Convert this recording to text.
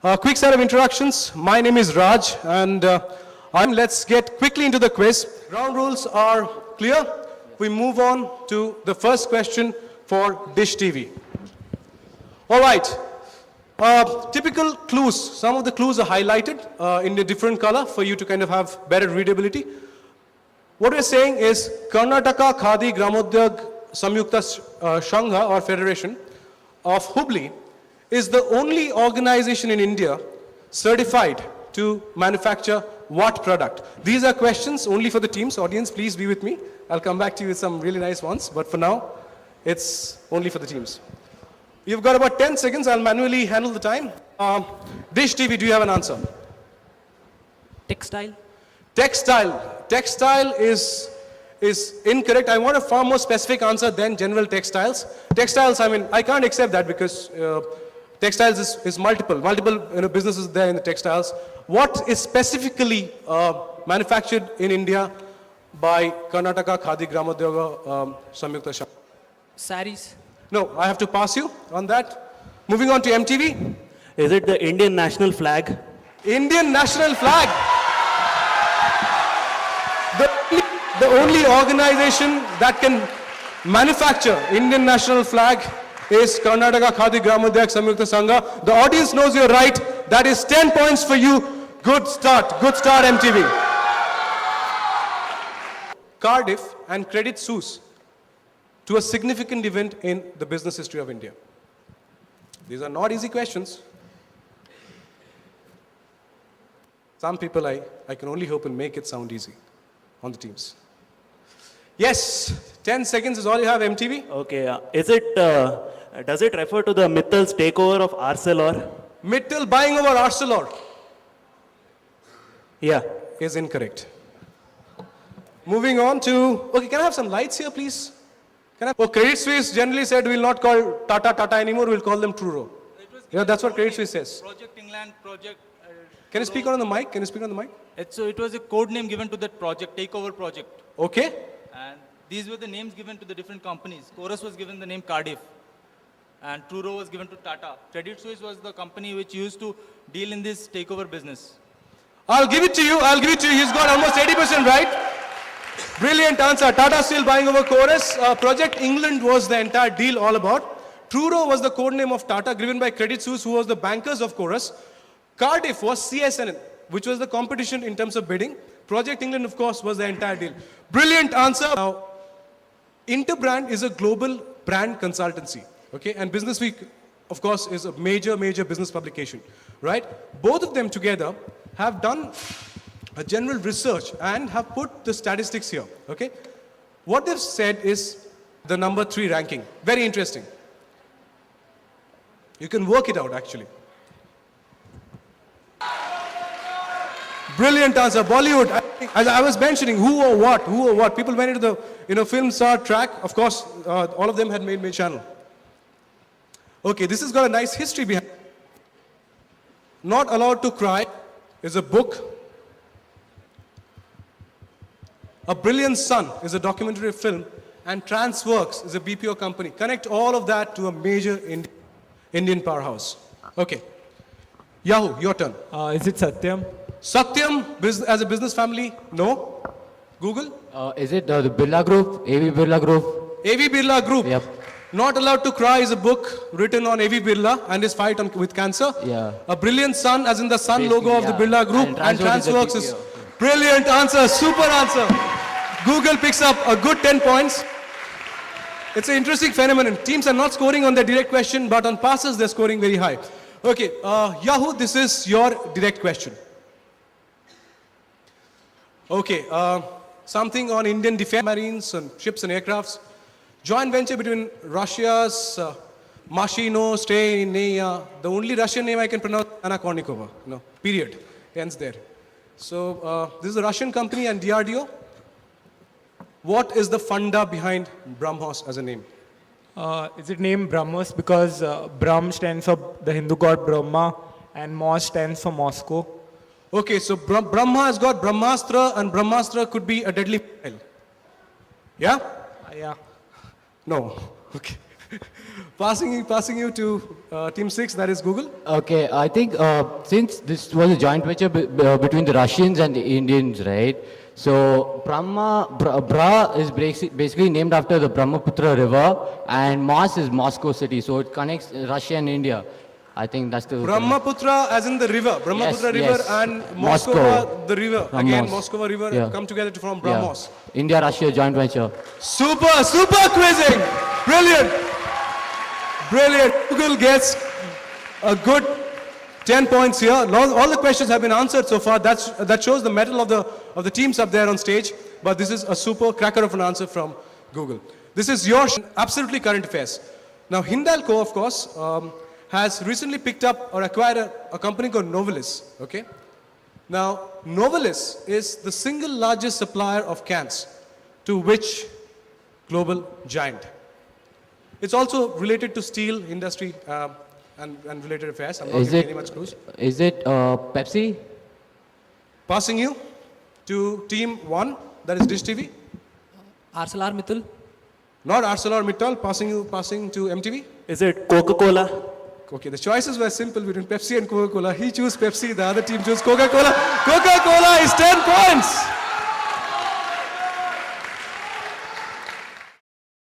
A quick set of introductions. My name is Raj, and let's get quickly into the quiz. Ground rules are clear. We move on to the first question for Dish TV. All right. Typical clues. Some of the clues are highlighted in a different color for you to kind of have better readability. What we're saying is Karnataka Khadi Gramodyog Samyukta Shangha or Federation of Hubli is the only organization in India certified to manufacture what product? These are questions only for the teams. Audience, please be with me. I'll come back to you with some really nice ones, but for now, it's only for the teams. You've got about 10 seconds. I'll manually handle the time. Dish TV, do you have an answer? Textile. Textile. Textile is incorrect. I want a far more specific answer than general textiles. Textiles, I mean, I can't accept that because textiles is multiple businesses there in the textiles. What is specifically manufactured in India by Karnataka Khadi Gramodyog Samyukta Shangha? Saris. No, I have to pass you on that. Moving on to MTV. Is it the Indian national flag? Indian national flag. The only organization that can manufacture Indian national flag is Karnataka Khadi Gramodyog Samyukta Shangha. The audience knows you're right. That is 10 points for you. Good start, MTV. Cardiff and Credit Suisse to a significant event in the business history of India. These are not easy questions. Some people I can only hope and make it sound easy on the teams. Yes, 10 seconds is all you have, MTV. Okay, does it refer to the Mittal's takeover of Arcelor? Mittal buying over Arcelor. Yeah. Is incorrect. Moving on to, okay, can I have some lights here, please? Credit Suisse generally said we'll not call Tata anymore, we'll call them Truro. Yeah, that's what Credit Suisse says. Project England, Project... Can you speak on the mic? It was a code name given to that project, takeover project. Okay. And these were the names given to the different companies. Chorus was given the name Cardiff. And Truro was given to Tata. Credit Suisse was the company which used to deal in this takeover business. I'll give it to you. He's got almost 80% right. Brilliant answer. Tata Steel buying over Chorus. Project England was the entire deal all about. Truro was the code name of Tata, given by Credit Suisse, who was the bankers of Chorus. Cardiff was CSN, which was the competition in terms of bidding. Project England, of course, was the entire deal. Brilliant answer. Now, Interbrand is a global brand consultancy. Okay, and Business Week, of course, is a major business publication, right? Both of them together have done a general research and have put the statistics here, okay? What they've said is the number 3 ranking. Very interesting. You can work it out, actually. Brilliant answer. Bollywood, as I was mentioning, who or what. People went into the film star track. Of course, all of them had made my channel. Okay, this has got a nice history behind it. Not Allowed to Cry is a book. A Brilliant Son is a documentary film. And Transworks is a BPO company. Connect all of that to a major Indian powerhouse. Okay. Yahoo, your turn. Is it Satyam? Satyam, as a business family, no. Google? Is it the Birla Group, AV Birla Group? AV Birla Group. Yep. Not Allowed to Cry is a book written on AV Birla and his fight with cancer. Yeah. A Brilliant Son, as in the sun Basically, logo of the Birla Group. And Transworks is brilliant answer, super answer. Google picks up a good 10 points. It's an interesting phenomenon. Teams are not scoring on their direct question, but on passes they're scoring very high. Okay, Yahoo, this is your direct question. Okay, something on Indian defense marines and ships and aircrafts. Joint venture between Russia's Mashino, Steyneya. The only Russian name I can pronounce is Anna Kournikova. No, period. Ends there. So this is a Russian company and DRDO. What is the funda behind BrahMos as a name? Is it named BrahMos because Brahm stands for the Hindu god Brahma and Mos stands for Moscow? Okay, so Brahma has got Brahmastra and Brahmastra could be a deadly missile. Yeah? Yeah. No. Okay. Passing you to Team 6, that is Google. Okay, I think since this was a joint venture between the Russians and the Indians, right? So Bra is basically named after the Brahmaputra River, and Mos is Moscow city, so it connects Russia and India. I think that's the Brahmaputra as in the river, Brahmaputra Yes, river yes. and Moscow. Moscow, the river. Again, Brahmos. Moscow river Yeah. come together to form yeah. Brahmos. India-Russia joint venture. Super quizzing. Brilliant. Google gets a good 10 points here. All the questions have been answered so far. That shows the mettle of the teams up there on stage. But this is a super cracker of an answer from Google. This is your absolutely current affairs. Now, Hindalco, of course, has recently picked up or acquired a company called Novelis. Okay. Now, Novelis is the single largest supplier of cans to which global giant? It's also related to steel industry and related affairs. I'm not Is giving it any much clues. Pepsi? Passing you to team 1, that is Dish TV. ArcelorMittal. Not ArcelorMittal, passing to MTV. Is it Coca-Cola? Okay, the choices were simple between Pepsi and Coca-Cola. He chose Pepsi, the other team chose Coca-Cola. Coca-Cola is 10 points.